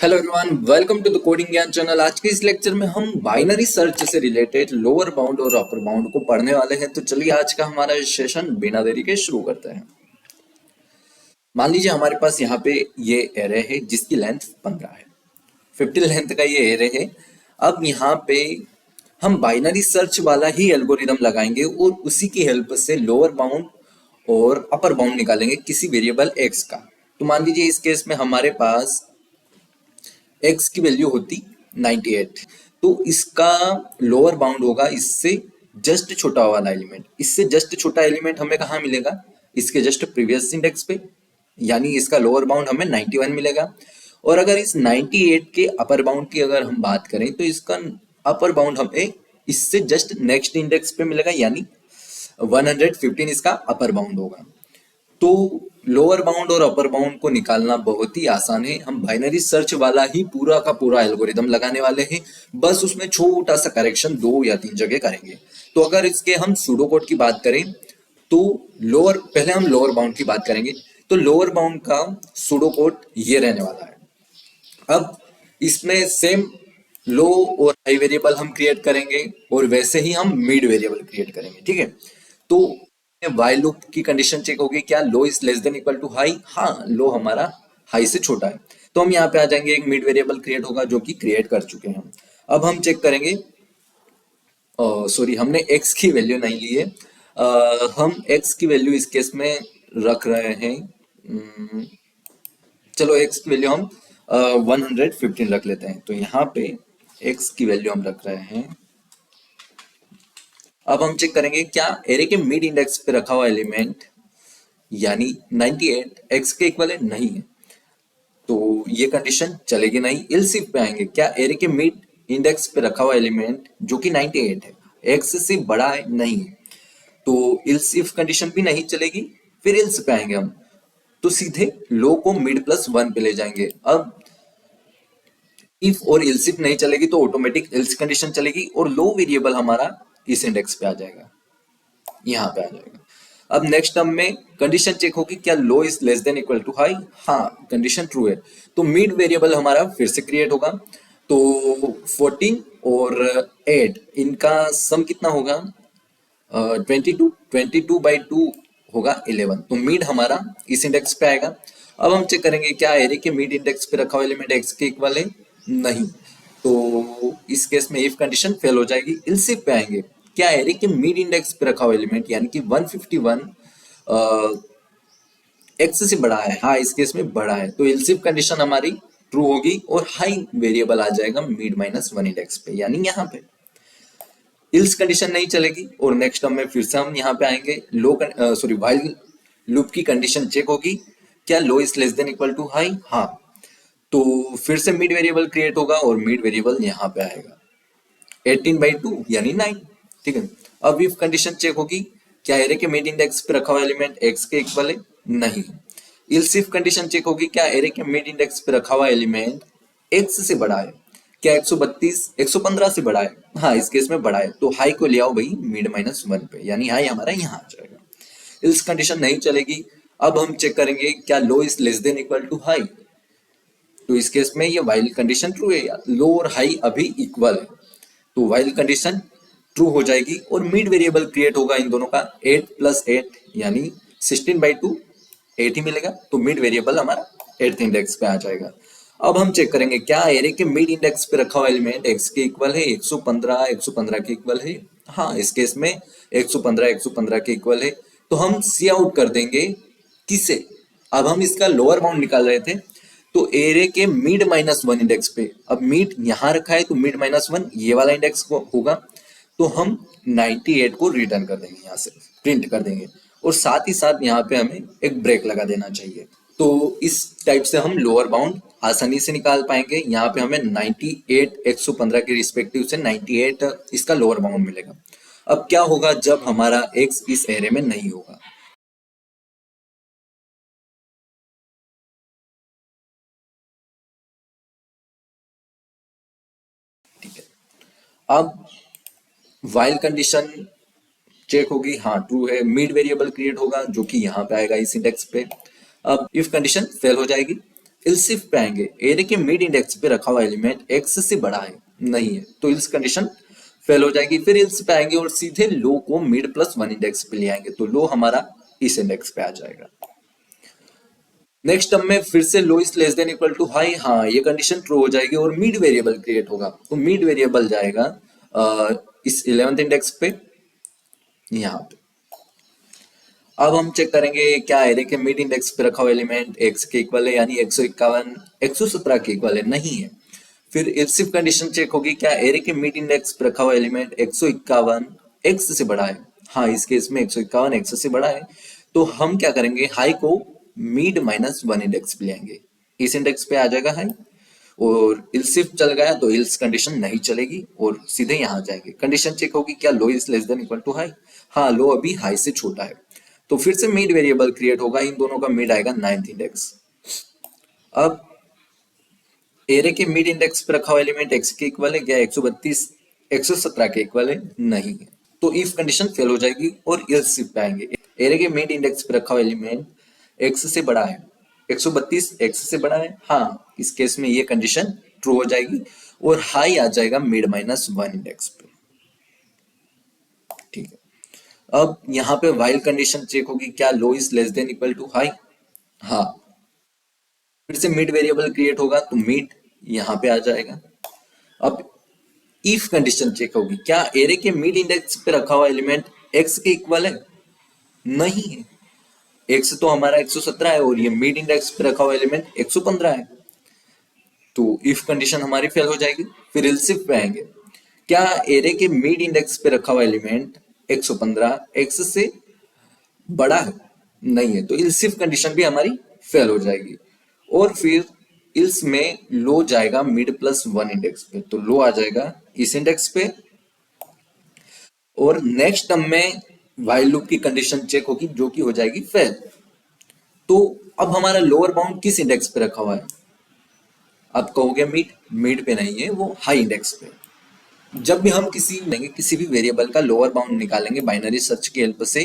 Hello everyone, welcome to the coding Gyan channel. आज के इस लेक्चर में हम बाइनरी सर्च से रिलेटेड लोअर बाउंड और अपर बाउंड को पढ़ने वाले हैं। तो चलिए आज का हमारा सेशन बिना देरी के शुरू करते हैं। मान लीजिए हमारे पास यहाँ पे ये एरे है जिसकी लेंथ 15 है, 50 लेंथ का ये एरे है। अब यहाँ पे हम बाइनरी सर्च वाला ही एल्गोरिदम लगाएंगे और उसी की हेल्प से लोअर बाउंड और अपर बाउंड निकालेंगे किसी वेरिएबल एक्स का। तो मान लीजिए इस केस में हमारे पास x की वैल्यू होती 98, तो इसका लोअर बाउंड होगा इससे जस्ट छोटा वाला एलिमेंट। इससे जस्ट छोटा एलिमेंट हमें कहाँ मिलेगा? इसके जस्ट प्रीवियस इंडेक्स पे, यानी इसका लोअर बाउंड हमें 91 मिलेगा। और अगर इस 98 के अपर बाउंड की अगर हम बात करें तो इसका अपर बाउंड हमें इससे जस्ट नेक्स्ट इंडेक्स पे मिलेगा, यानी 115 इसका अपर बाउंड होगा। तो लोअर बाउंड और अपर बाउंड को निकालना बहुत ही आसान है। हम बाइनरी सर्च वाला ही पूरा का पूरा एल्गोरिदम लगाने वाले हैं, बस उसमें छोटा सा करेक्शन 2 या 3 जगह करेंगे। तो अगर इसके हम सूडो कोड की बात करें तो पहले हम लोअर बाउंड की बात करेंगे। तो लोअर बाउंड का सूडो कोड ये रहने वाला है। अब इसमें सेम लो और हाई वेरिएबल हम क्रिएट करेंगे और वैसे ही हम मिड वेरिएबल क्रिएट करेंगे, ठीक है। तो वाइल लूप की कंडीशन चेक होगी, क्या low is less than equal to high? हाँ, लो हमारा हाई से छोटा है। तो हम यहाँ पे आ जाएंगे, एक मिड वेरिएबल क्रिएट होगा जो कि क्रिएट कर चुके हैं हम। अब हम चेक करेंगे, सॉरी हमने एक्स की वैल्यू नहीं ली है। हम एक्स की वैल्यू इस केस में रख रहे हैं, चलो एक्स की वैल्यू हम 115 रख लेते हैं। तो यहाँ पे एक्स की वैल्यू हम रख रहे हैं। अब हम चेक करेंगे क्या एरे के मिड इंडेक्स पे रखा हुआ एलिमेंट यानी 98 एक्स के इक्वल है? नहीं है, तो ये कंडीशन चलेगी नहीं। इल्स इफ पे आएंगे, क्या एरे के मिड इंडेक्स पे रखा हुआ एलिमेंट जो कि 98 है एक्स से बड़ा है? नहीं है, तो इल्स इफ कंडीशन भी नहीं चलेगी। फिर इल्स पे आएंगे हम, तो सीधे लो को मिड प्लस 1 पे ले जाएंगे। अब इफ और इल्स इफ नहीं चलेगी तो ऑटोमेटिक इल्स कंडीशन चलेगी और लो वेरिएबल हमारा इस इंडेक्स पे आ जाएगा, यहाँ पे आ जाएगा। अब नेक्स्ट टर्म में कंडीशन चेक होगी, क्या low is less than equal to high? हाँ, कंडीशन ट्रू है, तो मिड वेरिएबल हमारा फिर से क्रिएट होगा। तो 14 और 8 इनका सम कितना होगा? 22, 22/2 होगा 11, तो मिड हमारा इस इंडेक्स पे आएगा। अब हम चेक करेंगे क्या एरे के मिड इंडेक्स पे रखा हुआ एलिमेंट एक्स के इक्वल है? नहीं, तो इस केस में इफ कंडीशन फेल हो जाएगी। इल्स इफ पे आएंगे, क्या एरे के मिड इंडेक्स पे रखा हुआ एलिमेंट यानी कि 151 एक्स से बड़ा है? हाँ, इस केस में बड़ा है, तो इल्स इफ कंडीशन हमारी ट्रू होगी और हाई वेरिएबल आ जाएगा मिड -1 इंडेक्स पे, यानी यहाँ पे इल्स कंडीशन नहीं चलेगी। और नेक्स्ट टर्म में फिर से हम यहाँ पे आएंगे, व्हाइल लूप की कंडीशन चेक होगी, क्या low is less than equal to high? हाँ, तो फिर से मिड वेरिएबल क्रिएट होगा और मिड वेरिएबल यहाँ पे आएगा 18/2 यानी 9, ठीक है। अब इफ कंडीशन चेक होगी, क्या एरे के मिड इंडेक्स पे रखा हुआ एलिमेंट एक्स के इक्वल है? नहीं। इल्स इफ कंडीशन चेक होगी, क्या एरे के मिड इंडेक्स पे रखा हुआ एलिमेंट एक्स से बड़ा है? क्या 132 115 से बड़ा है? हाँ, इस केस में बड़ा है, तो हाई को ले आओ भाई मिड -1 पे, यानी हाई हमारा यहाँ आ जाएगा। इल्स कंडीशन नहीं चलेगी। अब हम चेक करेंगे, क्या low is less than equal to high? तो इस केस में ये वाइल कंडीशन ट्रू है, लो और हाई अभी इक्वल है, तो वाइल कंडीशन ट्रू हो जाएगी और मिड वेरिएबल क्रिएट होगा इन दोनों का 8 + 8 यानी 16/2, 8 ही मिलेगा, तो मिड वेरिएबल हमारा 8th इंडेक्स पे आ जाएगा। अब हम चेक करेंगे, क्या एरे के मिड इंडेक्स पे रखा हुआ एलिमेंट एक्स के इक्वल है? 115 के इक्वल है? हाँ, इस केस में 115 के इक्वल है, तो हम सी आउट कर देंगे किसे? अब हम इसका लोअर बाउंड निकाल रहे थे, तो एरे के मिड -1 इंडेक्स पे, अब मिड यहाँ रखा है तो मिड -1 ये वाला इंडेक्स होगा, तो हम 98 को रिटर्न कर देंगे, यहाँ से प्रिंट कर देंगे और साथ ही साथ यहाँ पे हमें एक ब्रेक लगा देना चाहिए। तो इस टाइप से हम लोअर बाउंड आसानी से निकाल पाएंगे। यहाँ पे हमें 98 115 के रिस्पेक्टिव से 98 इसका लोअर बाउंड मिलेगा। अब क्या होगा जब हमारा एक्स इस एरे में नहीं होगा? ठीक है, अब वाइल कंडीशन चेक होगी, हाँ ट्रू है, मिड वेरिएबल क्रिएट होगा जो कि यहाँ पे आएगा इस इंडेक्स पे। अब इफ कंडीशन फेल हो जाएगी, इल्सिफ पे आएंगे, एरे के मिड इंडेक्स पे रखा हुआ एलिमेंट एक्स से बड़ा है नहीं है, तो इल्स कंडीशन फेल हो जाएगी। फिर इल्स पे आएंगे और सीधे लो को मिड प्लस वन इंडेक्स पे ले आएंगे, तो लो हमारा इस इंडेक्स पे आ जाएगा। नेक्स्ट टर्म में फिर से low is less than equal to high, हाँ ये कंडीशन ट्रू हो जाएगी और मिड वेरिएबल क्रिएट होगा, तो मिड वेरिएबल जाएगा इस 11th इंडेक्स पे यहाँ पे। अब हम चेक करेंगे क्या एरे के मिड इंडेक्स पे रखा हुआ एलिमेंट एक्स के इक्वल है, यानी 151 117 के इक्वल है, नहीं है। फिर इफ कंडीशन चेक होगी, क्या एरे के मिड इंडेक्स पे रखा हुआ एलिमेंट 151 एक्स से बड़ा है, हाँ इस केस में 151 एक्स से बड़ा है, तो हम क्या करेंगे, हाई को मिड माइनस वन इंडेक्स पे ले आएंगे, इस इंडेक्स पे आ जाएगा हाई। और इल्सिफ चल गया तो इल्स कंडीशन नहीं चलेगी और सीधे यहाँ आ जाएंगे। कंडीशन चेक होगी, क्या low is less than equal to high, हाँ लो अभी हाई से छोटा है, तो फिर से मिड वेरिएबल क्रिएट होगा, इन दोनों का मिड आएगा 9th इंडेक्स। अब एरे के मिड इंडेक्स पे रखा हुआ एलिमेंट एक्स के इक्वल है क्या, 132 117 के इक्वल है नहीं है, तो इफ कंडीशन फेल हो जाएगी और एल्स पे आएंगे। एरे के मिड इंडेक्स पे रखा हुआ एलिमेंट एक्स से बड़ा है, 132 एक्स से बड़ा है, हाँ इस केस में ये कंडीशन ट्रू हो जाएगी और हाई आ जाएगा मिड माइनस वन इंडेक्स पे। ठीक है, अब यहाँ पे वाइल कंडीशन चेक होगी, क्या low is less than equal to high, हाँ फिर से मिड वेरिएबल क्रिएट होगा तो मिड यहाँ पे आ जाएगा। अब इफ कंडीशन चेक होगी, क्या एरे के मिड इंडेक्स पे रखा हुआ एलिमेंट एक्स के इक्वल है, नहीं है, एक्स तो हमारा 117 है और ये मिड इंडेक्स पे रखा हुआ एलिमेंट 115 है, तो इफ कंडीशन हमारी फेल हो जाएगी। फिर इल्सिफ पे आएंगे, क्या एरे के मिड इंडेक्स पे रखा हुआ एलिमेंट 115 एक्स से बड़ा है, नहीं है, तो इल्सिफ कंडीशन भी हमारी फेल हो जाएगी। और फिर इल्स में लो जाएगा मिड प्लस वन इंडेक्स पे, तो लो आ जाएगा इस इंडेक्स पे। और नेक्स्ट टर्म में वाइल लूप की कंडीशन चेक होगी जो कि हो जाएगी फेल। तो अब हमारा लोअर बाउंड किस इंडेक्स पे रखा हुआ है, आप कहोगे मिड, मिड पे नहीं है, वो हाई इंडेक्स पे। जब भी हम किसी भी वेरिएबल का लोअर बाउंड निकालेंगे बाइनरी सर्च की हेल्प से,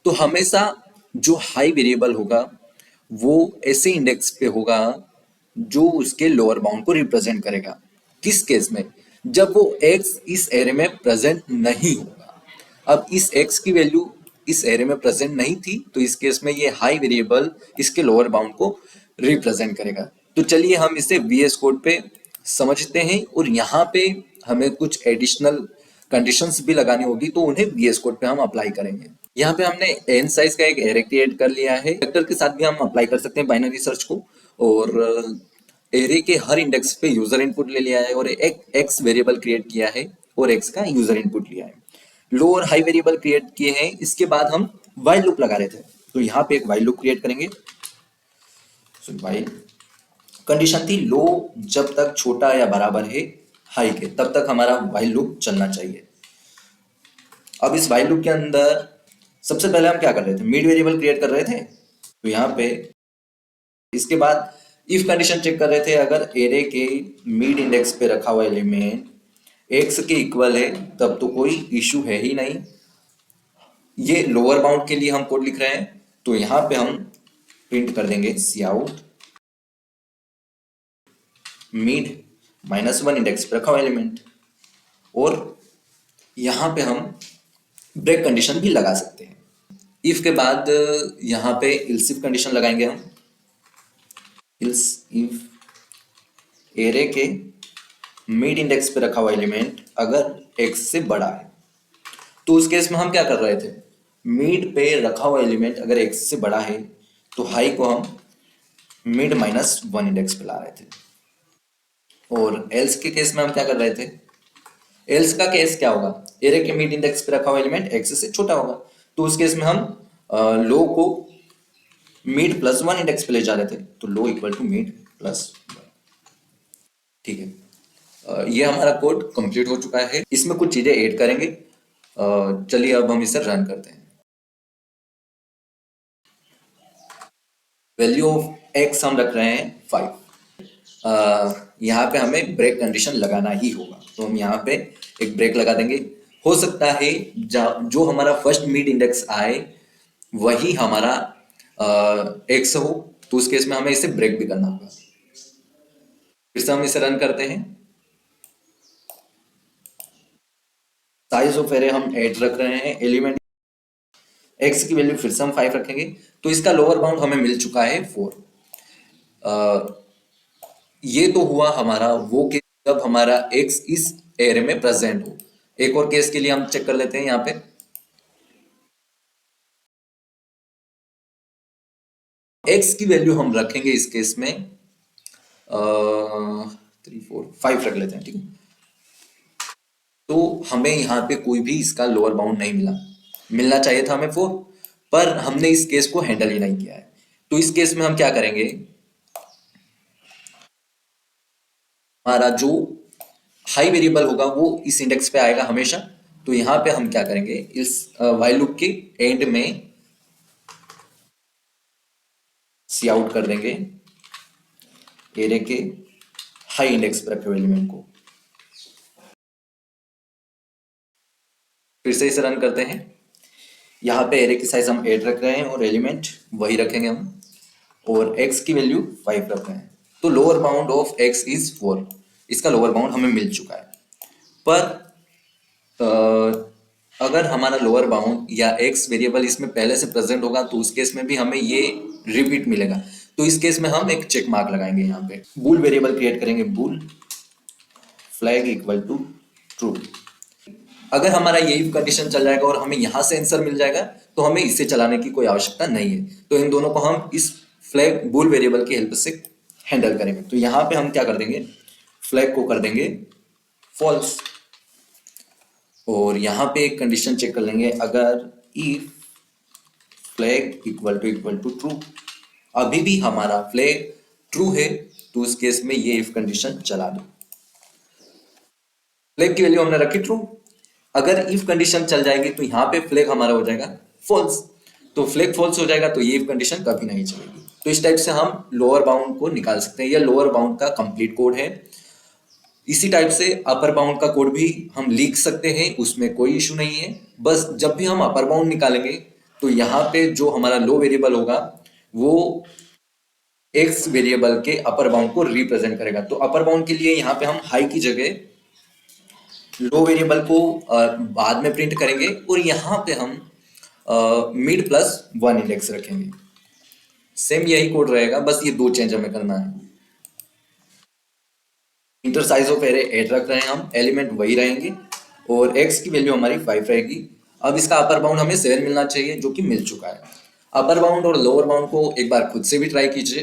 तो हमेशा जो हाई वेरिएबल होगा वो ऐसे इंडेक्स पे होगा जो उसके लोअर बाउंड को रिप्रेजेंट करेगा। किस केस में, जब वो x इस एरे में प्रेजेंट नहीं होगा। अब इस x की वैल्यू इस एरे में प्रेजेंट नहीं थी, तो इस केस में ये हाई वेरिएबल इसके लोअर बाउंड को रिप्रेजेंट करेगा। तो चलिए हम इसे VS कोड पे समझते हैं और यहाँ पे हमें कुछ एडिशनल कंडीशंस भी लगानी होगी, तो उन्हें VS कोड पे हम अप्लाई करेंगे। यहाँ पे हमने n साइज का एक एरे क्रिएट कर लिया है, वेक्टर के साथ भी हम अप्लाई कर सकते हैं बाइनरी सर्च को। और एरे के हर इंडेक्स पे यूजर इनपुट ले लिया है और एक एक्स वेरिएबल क्रिएट किया है और एक्स का यूजर इनपुट लिया है। लो और हाई वेरिएबल क्रिएट किए हैं, इसके बाद हम वाइल लूप लगा रहे थे, तो यहाँ पे एक वाइल लूप क्रिएट करेंगे। वाइल कंडीशन थी लो जब तक छोटा या बराबर है हाई के, तब तक हमारा वाइल लूप चलना चाहिए। अब इस वाइल लूप के अंदर सबसे पहले हम क्या कर रहे थे, मिड वेरिएबल क्रिएट कर रहे थे, तो यहाँ पे इसके बाद इफ कंडीशन चेक कर रहे थे, अगर एरे के मिड इंडेक्स पे रखा हुआ एलिमेंट एक्स के इक्वल है तब तो कोई इशू है ही नहीं। ये लोअर बाउंड के लिए हम कोड लिख रहे हैं, तो यहां पे हम प्रिंट कर देंगे cout mid minus one index पे रखा हुआ एलिमेंट, और यहां पे हम ब्रेक कंडीशन भी लगा सकते हैं। इफ के बाद यहां पे इल्सिफ कंडीशन लगाएंगे हम, इफ एरे के मिड इंडेक्स पे रखा हुआ एलिमेंट अगर एक्स से बड़ा है, तो उस केस में हम क्या कर रहे थे, मिड पे रखा हुआ एलिमेंट अगर एक्स से बड़ा है तो हाई को हम मिड माइनस वन इंडेक्स पे ला रहे थे। और एल्स के केस में हम क्या कर रहे थे, एल्स का केस क्या होगा, एरे के मिड इंडेक्स पे रखा हुआ एलिमेंट एक्स से छोटा होगा, तो उस केस में हम लो को मिड प्लस वन इंडेक्स पे ले जा रहे थे, तो low equal to mid plus one. ठीक है, ये हमारा कोड कंप्लीट हो चुका है, इसमें कुछ चीजें ऐड करेंगे। चलिए अब हम इसे रन करते हैं। वैल्यू ऑफ एक्स हम रख रहे हैं 5। यहाँ पे हमें ब्रेक कंडीशन लगाना ही होगा, तो हम यहाँ पे एक ब्रेक लगा देंगे। हो सकता है जो हमारा फर्स्ट मिड इंडेक्स आए वही हमारा एक्स हो, तो उस केस में हमें इसे ब्रेक भी करना होगा। फिर से हम इसे रन करते हैं। साइज ऑफ एरे हम 8 रख रहे हैं, एलिमेंट एक्स की वैल्यू फिर से हम 5 रखेंगे। तो इसका लोअर बाउंड हमें मिल चुका है 4। ये तो हुआ हमारा वो केस जब हमारा एक्स इस एरे में प्रेजेंट हो। एक और केस के लिए हम चेक कर लेते हैं। यहाँ पे एक्स की वैल्यू हम रखेंगे इस केस में 3 4 5 रख लेते हैं, ठीक है। तो हमें यहाँ पे कोई भी इसका लोअर बाउंड नहीं मिला। मिलना चाहिए था हमें 4, पर हमने इस केस को हैंडल ही नहीं किया है। तो इस केस में हम क्या करेंगे, हमारा जो हाई वेरिएबल होगा वो इस इंडेक्स पे आएगा हमेशा। तो यहाँ पे हम क्या करेंगे, इस व्हाइल लूप के एंड में सी आउट कर देंगे एरे के हाई इंडेक्स पर रखे हुए एलिमेंट को। फिर से इसे रन करते हैं। यहाँ पे एरे की साइज हम 8 रख रहे हैं और एलिमेंट वही रखेंगे हम, और x की वैल्यू 5 रख रहे हैं। तो lower bound of x is 4। इसका लोअर बाउंड हमें मिल चुका है। पर अगर हमारा लोअर बाउंड या x वेरिएबल इसमें पहले से प्रेजेंट होगा तो उस केस में भी हमें ये रिपीट मिलेगा। तो इस केस में हम एक चेक मार्क लगाएंगे। यहाँ पे बूल वेरिएबल क्रिएट करेंगे, बूल फ्लैग इक्वल टू ट्रू। अगर हमारा ये इफ कंडीशन चल जाएगा और हमें यहां से आंसर मिल जाएगा तो हमें इसे चलाने की कोई आवश्यकता नहीं है। तो इन दोनों को हम इस फ्लैग बूल वेरिएबल की हेल्प से हैंडल करेंगे। तो यहां पे हम क्या कर देंगे, फ्लैग को कर देंगे फॉल्स, और यहां पे एक कंडीशन चेक कर लेंगे, अगर if flag equal to true, अभी भी हमारा फ्लैग ट्रू है तो उस केस में ये इफ कंडीशन चला दो। फ्लैग की वैल्यू हमने रखी ट्रू। अगर इफ कंडीशन चल जाएगी तो यहाँ पे फ्लैग हमारा हो जाएगा फॉल्स। तो फ्लैग फॉल्स हो जाएगा तो ये इफ कंडीशन कभी नहीं चलेगी। तो इस टाइप से हम लोअर बाउंड को निकाल सकते हैं। यह लोअर बाउंड का कंप्लीट कोड है। इसी टाइप से अपर बाउंड का कोड भी हम लिख सकते हैं, उसमें कोई इशू नहीं है। बस जब भी हम अपर बाउंड निकालेंगे तो यहाँ पे जो हमारा लो वेरिएबल होगा वो एक्स वेरिएबल के अपर बाउंड को रिप्रेजेंट करेगा। तो अपर बाउंड के लिए यहाँ पे हम हाई की जगह लो वेरिएबल को बाद में प्रिंट करेंगे, और यहाँ पे हम मिड प्लस 1 इंडेक्स रखेंगे। सेम यही कोड रहेगा, बस ये 2 चेंज हमें करना है। इंटर साइज ऑफ एरे 8 रख रहे हैं हम, एलिमेंट वही रहेंगे, और x की वैल्यू हमारी 5 रहेगी। अब इसका अपर बाउंड हमें 7 मिलना चाहिए, जो कि मिल चुका है। अपर बाउंड और लोअर बाउंड को एक बार खुद से भी ट्राई कीजिए।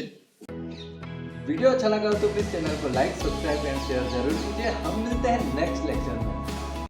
वीडियो अच्छा लगा तो प्लीज चैनल को लाइक, सब्सक्राइब एंड शेयर जरूर कीजिए। हम मिलते हैं नेक्स्ट